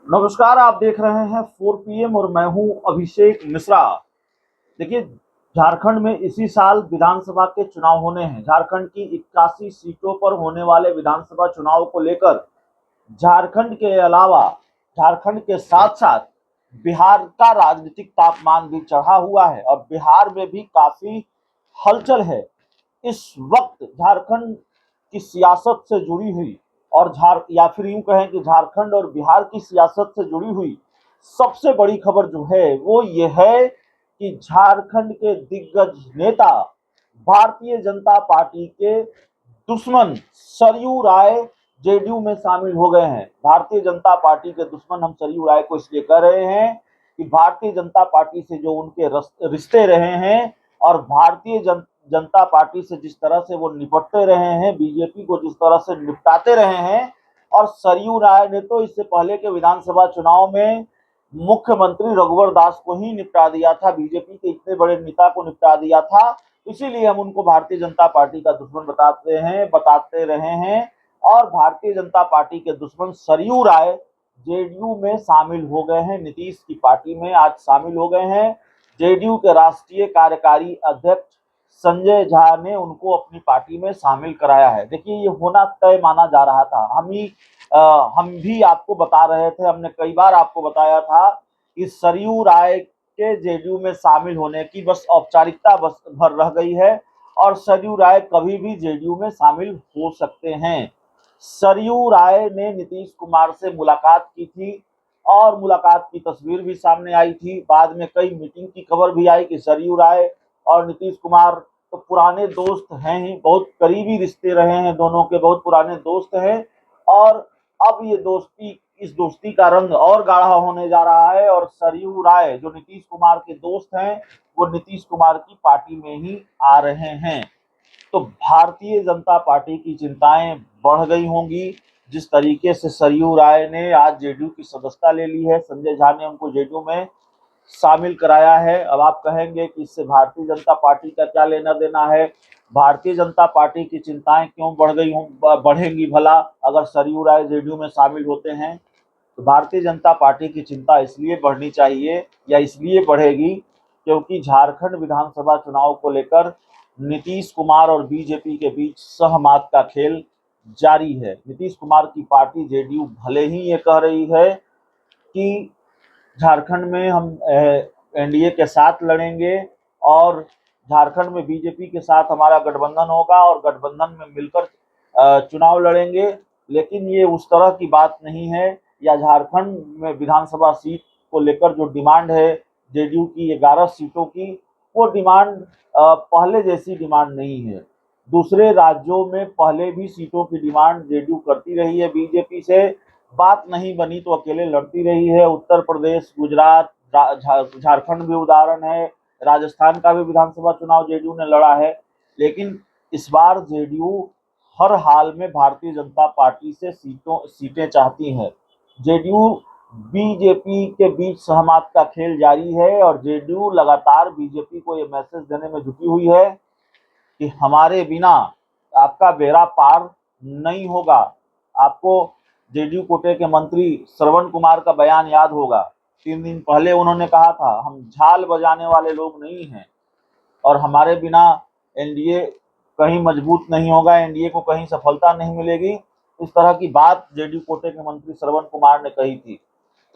नमस्कार, आप देख रहे हैं 4 PM और मैं हूं अभिषेक मिश्रा। देखिए, झारखंड में इसी साल विधानसभा के चुनाव होने हैं। झारखंड की 81 सीटों पर होने वाले विधानसभा चुनाव को लेकर झारखंड के अलावा झारखंड के साथ साथ बिहार का राजनीतिक तापमान भी चढ़ा हुआ है और बिहार में भी काफी हलचल है। इस वक्त झारखंड की सियासत से जुड़ी हुई और झार या फिर यूं कहें कि झारखंड और बिहार की सियासत से जुड़ी हुई सबसे बड़ी खबर जो है वो ये है कि झारखंड के दिग्गज नेता भारतीय जनता पार्टी के दुश्मन सरयू राय जेडीयू में शामिल हो गए हैं। भारतीय जनता पार्टी के दुश्मन हम सरयू राय को इसलिए कह रहे हैं कि भारतीय जनता पार्टी से जो उनके रिश्ते रहे हैं और भारतीय जनता पार्टी से जिस तरह से वो निपटते रहे हैं, बीजेपी को जिस तरह से निपटाते रहे हैं। और सरयू राय ने तो इससे पहले के विधानसभा चुनाव में मुख्यमंत्री रघुवर दास को ही निपटा दिया था, बीजेपी के इतने बड़े नेता को निपटा दिया था। इसीलिए हम उनको भारतीय जनता पार्टी का दुश्मन बताते रहे हैं। और भारतीय जनता पार्टी के दुश्मन सरयू राय जेडीयू में शामिल हो गए हैं, नीतीश की पार्टी में आज शामिल हो गए हैं। जेडीयू के राष्ट्रीय कार्यकारी अध्यक्ष संजय झा ने उनको अपनी पार्टी में शामिल कराया है। देखिए, ये होना तय माना जा रहा था। हम भी आपको बता रहे थे, हमने कई बार आपको बताया था कि सरयू राय के जेडीयू में शामिल होने की बस औपचारिकता बस भर रह गई है और सरयू राय कभी भी जेडीयू में शामिल हो सकते हैं। सरयू राय ने नीतीश कुमार से मुलाकात की थी और मुलाकात की तस्वीर भी सामने आई थी। बाद में कई मीटिंग की खबर भी आई कि सरयू राय और नीतीश कुमार तो पुराने दोस्त हैं ही, बहुत करीबी रिश्ते रहे हैं, दोनों के बहुत पुराने दोस्त हैं। और अब ये इस दोस्ती का रंग और गाढ़ा होने जा रहा है और सरयू राय जो नीतीश कुमार के दोस्त हैं वो नीतीश कुमार की पार्टी में ही आ रहे हैं। तो भारतीय जनता पार्टी की चिंताएं बढ़ गई होंगी जिस तरीके से सरयू राय ने आज जेडीयू की सदस्यता ले ली है। संजय झा ने उनको जेडीयू में शामिल कराया है। अब आप कहेंगे कि इससे भारतीय जनता पार्टी का क्या लेना देना है, भारतीय जनता पार्टी की चिंताएं क्यों बढ़ेंगी भला अगर सरयू राय जेडीयू में शामिल होते हैं। तो भारतीय जनता पार्टी की चिंता इसलिए बढ़नी चाहिए या इसलिए बढ़ेगी क्योंकि झारखंड विधानसभा चुनाव को लेकर नीतीश कुमार और बीजेपी के बीच सहमत का खेल जारी है। नीतीश कुमार की पार्टी जेडीयू भले ही ये कह रही है कि झारखंड में हम एनडीए के साथ लड़ेंगे और झारखंड में बीजेपी के साथ हमारा गठबंधन होगा और गठबंधन में मिलकर चुनाव लड़ेंगे, लेकिन ये उस तरह की बात नहीं है। या झारखंड में विधानसभा सीट को लेकर जो डिमांड है जेडीयू की 11 सीटों की, वो डिमांड पहले जैसी डिमांड नहीं है। दूसरे राज्यों में पहले भी सीटों की डिमांड जेडीयू करती रही है बीजेपी से, बात नहीं बनी तो अकेले लड़ती रही है। उत्तर प्रदेश, गुजरात, झारखंड भी उदाहरण है, राजस्थान का भी विधानसभा चुनाव जेडीयू ने लड़ा है। लेकिन इस बार जेडीयू हर हाल में भारतीय जनता पार्टी से सीटें चाहती है। जेडीयू बीजेपी के बीच सहमत का खेल जारी है और जेडीयू लगातार बीजेपी को ये मैसेज देने में जुटी हुई है कि हमारे बिना आपका बेड़ा पार नहीं होगा। आपको जेडीयू कोटे के मंत्री श्रवण कुमार का बयान याद होगा। 3 दिन पहले उन्होंने कहा था, हम झाल बजाने वाले लोग नहीं हैं और हमारे बिना एनडीए कहीं मजबूत नहीं होगा, एनडीए को कहीं सफलता नहीं मिलेगी। इस तरह की बात जेडीयू कोटे के मंत्री श्रवण कुमार ने कही थी।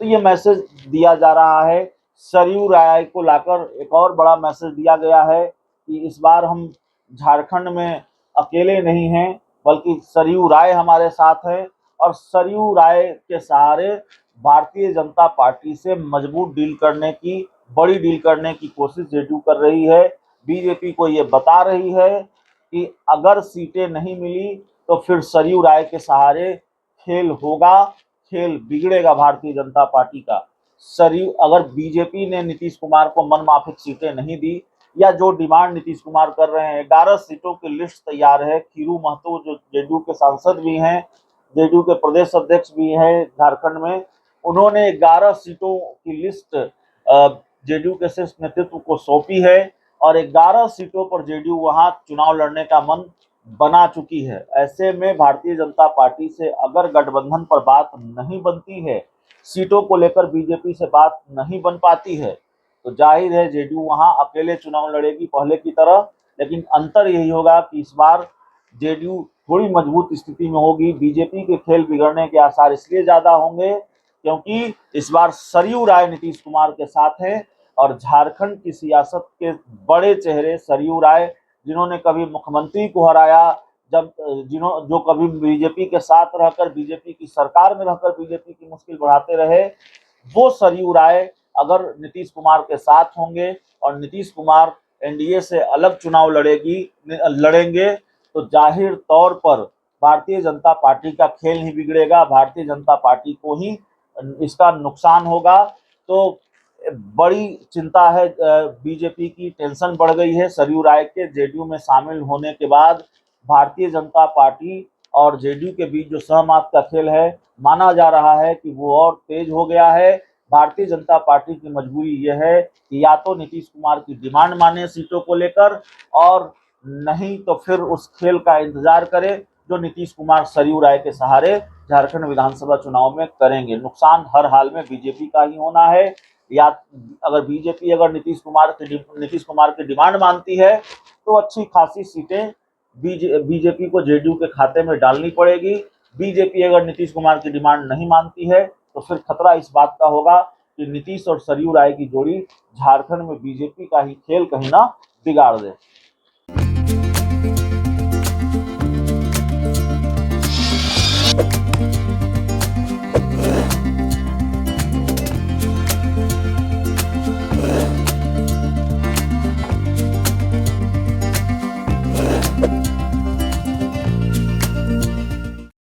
तो ये मैसेज दिया जा रहा है। सरयू राय को लाकर एक और बड़ा मैसेज दिया गया है कि इस बार हम झारखंड में अकेले नहीं हैं, बल्कि सरयू राय हमारे साथ है और सरयू राय के सहारे भारतीय जनता पार्टी से मजबूत बड़ी डील करने की कोशिश जेडीयू कर रही है। बीजेपी को ये बता रही है कि अगर सीटें नहीं मिली तो फिर सरयू राय के सहारे खेल होगा, खेल बिगड़ेगा भारतीय जनता पार्टी का। सरयू अगर बीजेपी ने नीतीश कुमार को मनमाफिक सीटें नहीं दी या जो डिमांड नीतीश कुमार कर रहे हैं, 11 सीटों की लिस्ट तैयार है। खीरू महतो जो जेडीयू के सांसद भी हैं, जेडीयू के प्रदेश अध्यक्ष भी हैं झारखंड में, उन्होंने 11 सीटों की लिस्ट जेडीयू के शीर्ष नेतृत्व को सौंपी है और 11 सीटों पर जेडीयू वहां चुनाव लड़ने का मन बना चुकी है। ऐसे में भारतीय जनता पार्टी से अगर गठबंधन पर बात नहीं बनती है सीटों को लेकर बीजेपी से बात नहीं बन पाती है तो जाहिर है जेडीयू वहां अकेले चुनाव लड़ेगी पहले की तरह। लेकिन अंतर यही होगा कि इस बार जेडीयू थोड़ी मजबूत स्थिति में होगी। बीजेपी के खेल बिगड़ने के आसार इसलिए ज्यादा होंगे क्योंकि इस बार सरयू राय नीतीश कुमार के साथ हैं और झारखंड की सियासत के बड़े चेहरे सरयू राय, जिन्होंने कभी मुख्यमंत्री को हराया, जो कभी बीजेपी के साथ रहकर बीजेपी की सरकार में रहकर बीजेपी की मुश्किल बढ़ाते रहे, वो सरयू राय अगर नीतीश कुमार के साथ होंगे और नीतीश कुमार एनडीए से अलग चुनाव लड़ेंगे तो जाहिर तौर पर भारतीय जनता पार्टी का खेल ही बिगड़ेगा, भारतीय जनता पार्टी को ही इसका नुकसान होगा। तो बड़ी चिंता है, बीजेपी की टेंशन बढ़ गई है सरयू राय के जेडीयू में शामिल होने के बाद। भारतीय जनता पार्टी और जेडीयू के बीच जो सहमत का खेल है माना जा रहा है कि वो और तेज हो गया है। भारतीय जनता पार्टी की मजबूरी यह है कि या तो नीतीश कुमार की डिमांड माने सीटों को लेकर और नहीं तो फिर उस खेल का इंतजार करे जो नीतीश कुमार सरयू राय के सहारे झारखंड विधानसभा चुनाव में करेंगे। नुकसान हर हाल में बीजेपी का ही होना है। या अगर बीजेपी अगर नीतीश कुमार की डिमांड मानती है तो अच्छी खासी सीटें बीजेपी को जेडीयू के खाते में डालनी पड़ेगी। बीजेपी अगर नीतीश कुमार की डिमांड नहीं मानती है तो फिर खतरा इस बात का होगा कि नीतीश और सरयू राय की जोड़ी झारखंड में बीजेपी का ही खेल कहीं ना बिगाड़ दे।